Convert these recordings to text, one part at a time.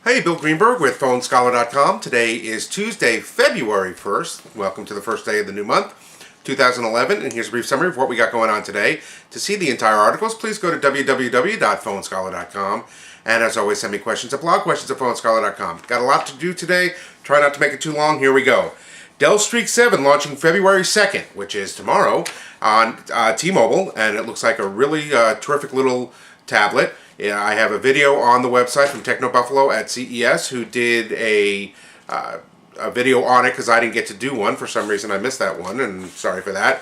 Hey, Bill Greenberg with PhoneScholar.com. Today is Tuesday, February 1st. Welcome to the first day of the new month, 2011, and here's a brief summary of what we got going on today. To see the entire articles, please go to www.phonescholar.com, and as always, send me questions at blogquestions@phonescholar.com. Got a lot to do today. Try not to make it too long. Here we go. Dell Streak 7 launching February 2nd, which is tomorrow, on T-Mobile, and it looks like a really terrific little tablet. Yeah, I have a video on the website from Techno Buffalo at CES who did a video on it because I didn't get to do one. For some reason I missed that one, and sorry for that.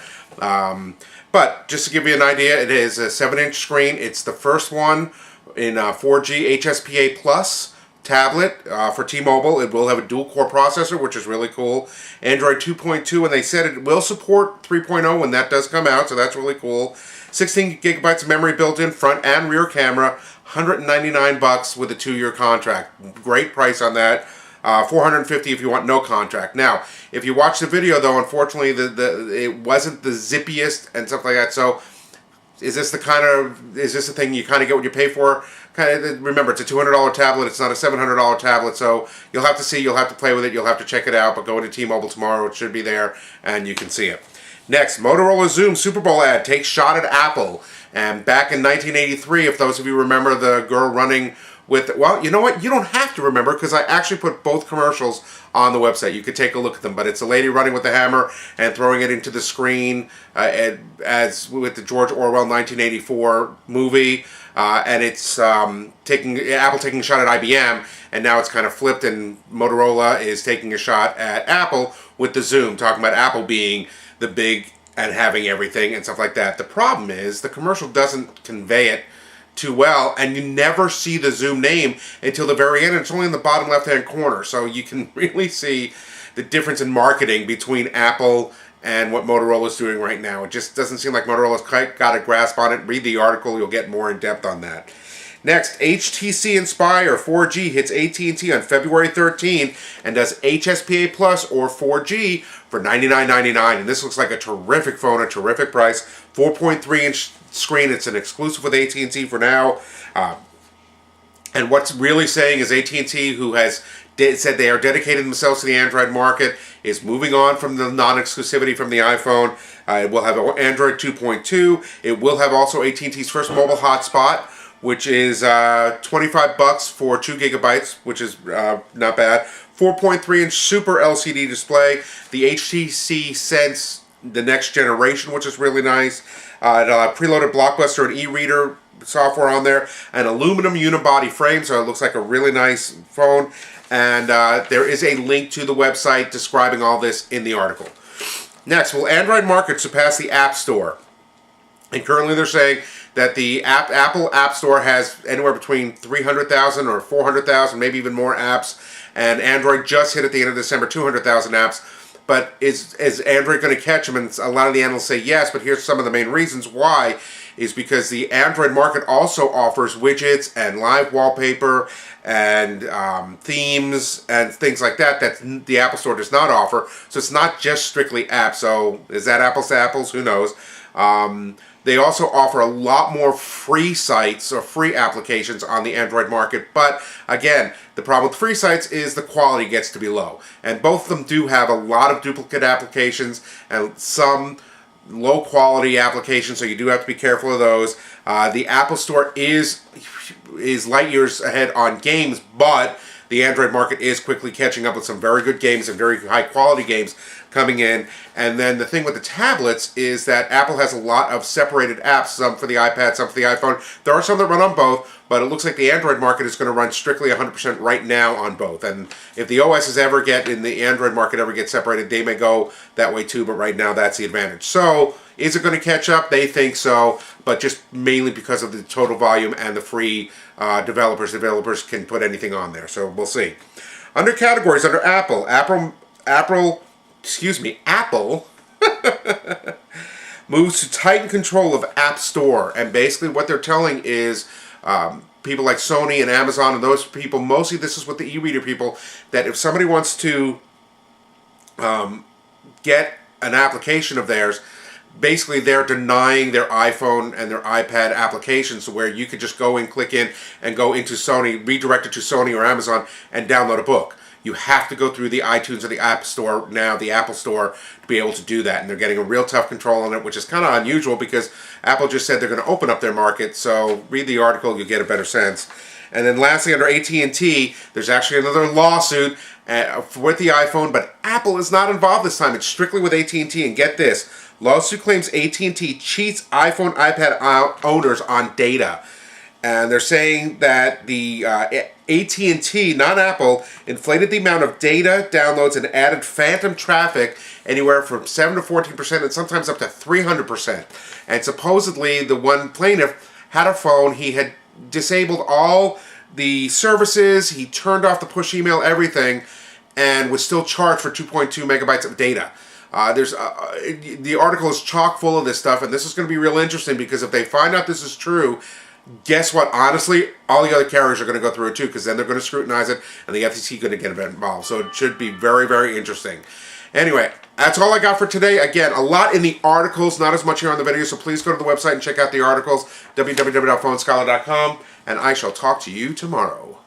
But just to give you an idea, it is a 7-inch screen. It's the first one in 4G HSPA Plus tablet for T-Mobile. It will have a dual-core processor, which is really cool. Android 2.2, and they said it will support 3.0 when that does come out, so that's really cool. 16 gigabytes of memory built in, front and rear camera, $199 with a 2-year contract. Great price on that. $450 if you want no contract. Now, if you watch the video, though, unfortunately, it wasn't the zippiest and stuff like that. So, is this the thing you kind of get what you pay for? Remember, it's a $200 tablet. It's not a $700 tablet. So you'll have to see. You'll have to play with it. You'll have to check it out. But go into T-Mobile tomorrow. It should be there, and you can see it. Next, Motorola Xoom Super Bowl ad takes shot at Apple. And back in 1983, if those of you remember the girl running with, well, you know what? You don't have to remember because I actually put both commercials on the website. You could take a look at them. But it's a lady running with the hammer and throwing it into the screen as with the George Orwell 1984 movie. And it's Apple taking a shot at IBM, and now it's kind of flipped, and Motorola is taking a shot at Apple with the Xoom, talking about Apple being the big and having everything and stuff like that. The problem is the commercial doesn't convey it too well, and you never see the Xoom name until the very end. It's only in the bottom left-hand corner, so you can really see the difference in marketing between Apple and what Motorola is doing right now. It just doesn't seem like Motorola's quite got a grasp on it. Read the article, you'll get more in depth on that. Next, HTC Inspire 4G hits AT&T on February 13 and does HSPA Plus or 4G for $99.99. And this looks like a terrific phone, a terrific price. 4.3-inch screen. It's an exclusive with AT&T for now. And what's really saying is AT&T, who has said they are dedicating themselves to the Android market, is moving on from the non-exclusivity from the iPhone. It will have Android 2.2. It will have also AT&T's first mobile hotspot, which is $25 for 2 gigabytes, which is not bad. 4.3-inch Super LCD display. The HTC Sense, the next generation, which is really nice. Preloaded Blockbuster and e-reader software on there. An aluminum unibody frame, so it looks like a really nice phone. And there is a link to the website describing all this in the article. Next, will Android market surpass the App Store? And currently they're saying that the Apple App Store has anywhere between 300,000 or 400,000, maybe even more apps. And Android just hit at the end of December 200,000 apps. But is Android going to catch them? And a lot of the analysts say yes, but here's some of the main reasons why. Is because the Android market also offers widgets and live wallpaper and themes and things like that that the Apple Store does not offer. So it's not just strictly apps. So is that apples to apples? Who knows? They also offer a lot more free sites or free applications on the Android market. But again, the problem with free sites is the quality gets to be low. And both of them do have a lot of duplicate applications and some low quality applications, so you do have to be careful of those. The Apple Store is light years ahead on games, but the Android market is quickly catching up with some very good games and very high quality games coming in. And then the thing with the tablets is that Apple has a lot of separated apps, some for the iPad, some for the iPhone. There are some that run on both, but it looks like the Android market is going to run strictly 100% right now on both. And if the OSs ever get, in the Android market ever get separated, they may go that way too, but right now that's the advantage. So, is it going to catch up? They think so, but just mainly because of the total volume and the free developers. Developers can put anything on there, so we'll see. Under categories, under Apple moves to tighten control of App Store. And basically what they're telling is people like Sony and Amazon and those people, mostly this is with the e-reader people, that if somebody wants to get an application of theirs, basically they're denying their iPhone and their iPad applications to where you could just go and click in and go into Sony, redirect it to Sony or Amazon, and download a book. You have to go through the iTunes or the App Store now, the Apple Store, to be able to do that. And they're getting a real tough control on it, which is kind of unusual because Apple just said they're going to open up their market. So read the article, you'll get a better sense. And then lastly, under AT&T, there's actually another lawsuit with the iPhone, but Apple is not involved this time. It's strictly with AT&T. And get this, lawsuit claims AT&T cheats iPhone, iPad owners on data. And they're saying that the AT&T, not Apple, inflated the amount of data downloads and added phantom traffic anywhere from 7 to 14% and sometimes up to 300%. And supposedly the one plaintiff had a phone, he had disabled all the services, he turned off the push email, everything, and was still charged for 2.2 megabytes of data. The article is chock full of this stuff, and this is going to be real interesting because if they find out this is true, guess what? Honestly, all the other carriers are going to go through it too, because then they're going to scrutinize it, and the FTC is going to get involved. So it should be very, very interesting. Anyway, that's all I got for today. Again, a lot in the articles, not as much here on the video, so please go to the website and check out the articles, www.phonescholar.com, and I shall talk to you tomorrow.